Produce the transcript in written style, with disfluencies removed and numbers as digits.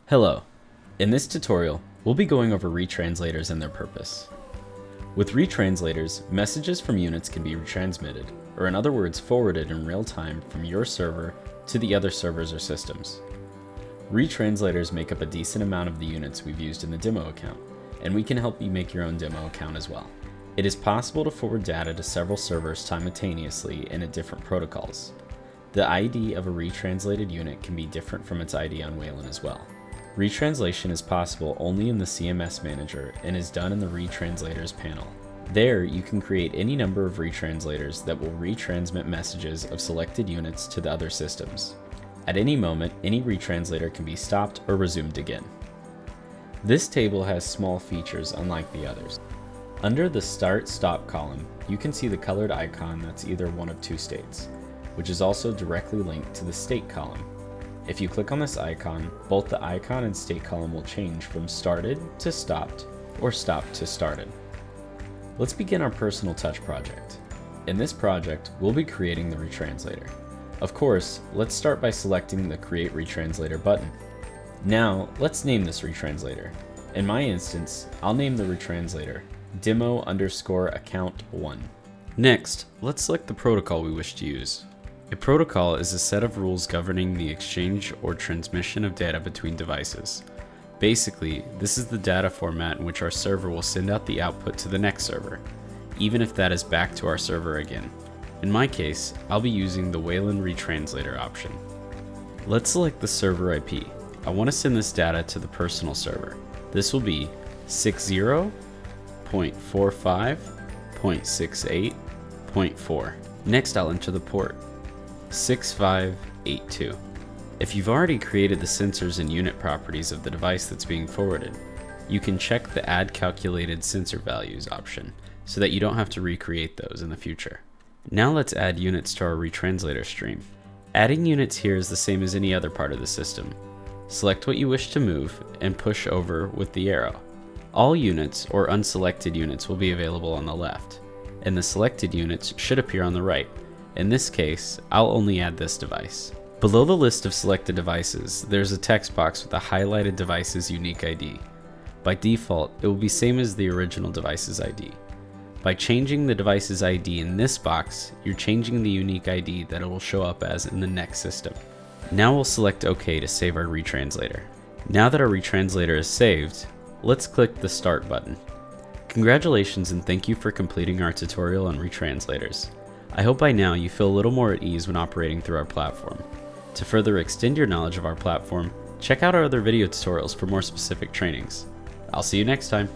Hello. In this tutorial, we'll be going over retranslators and their purpose. With retranslators, messages from units can be retransmitted, or in other words, forwarded in real time from your server to the other servers or systems. Retranslators make up a decent amount of the units we've used in the demo account, and we can help you make your own demo account as well. It is possible to forward data to several servers simultaneously and at different protocols. The ID of a retranslated unit can be different from its ID on Wayland as well. Retranslation is possible only in the CMS Manager and is done in the Retranslators panel. There, you can create any number of retranslators that will retransmit messages of selected units to the other systems. At any moment, any retranslator can be stopped or resumed again. This table has small features unlike the others. Under the Start/Stop column, you can see the colored icon that's either one of two states, which is also directly linked to the State column. If you click on this icon, both the icon and state column will change from started to stopped or stopped to started. Let's begin our personal touch project. In this project, we'll be creating the retranslator. Of course, let's start by selecting the Create Retranslator button. Now, let's name this retranslator. In my instance, I'll name the retranslator demo_account1. Next, let's select the protocol we wish to use. A protocol is a set of rules governing the exchange or transmission of data between devices. Basically, this is the data format in which our server will send out the output to the next server, even if that is back to our server again. In my case, I'll be using the Wayland Retranslator option. Let's select the server IP. I want to send this data to the personal server. This will be 60.45.68.4. Next, I'll enter the port. 6582. If you've already created the sensors and unit properties of the device that's being forwarded, you can check the Add Calculated Sensor Values option so that you don't have to recreate those in the future. Now let's add units to our retranslator stream. Adding units here is the same as any other part of the system. Select what you wish to move and push over with the arrow. All units or unselected units will be available on the left, and the selected units should appear on the right. In this case, I'll only add this device. Below the list of selected devices, there's a text box with a highlighted device's unique ID. By default, it will be same as the original device's ID. By changing the device's ID in this box, you're changing the unique ID that it will show up as in the next system. Now we'll select OK to save our retranslator. Now that our retranslator is saved, let's click the Start button. Congratulations and thank you for completing our tutorial on retranslators. I hope by now you feel a little more at ease when operating through our platform. To further extend your knowledge of our platform, check out our other video tutorials for more specific trainings. I'll see you next time.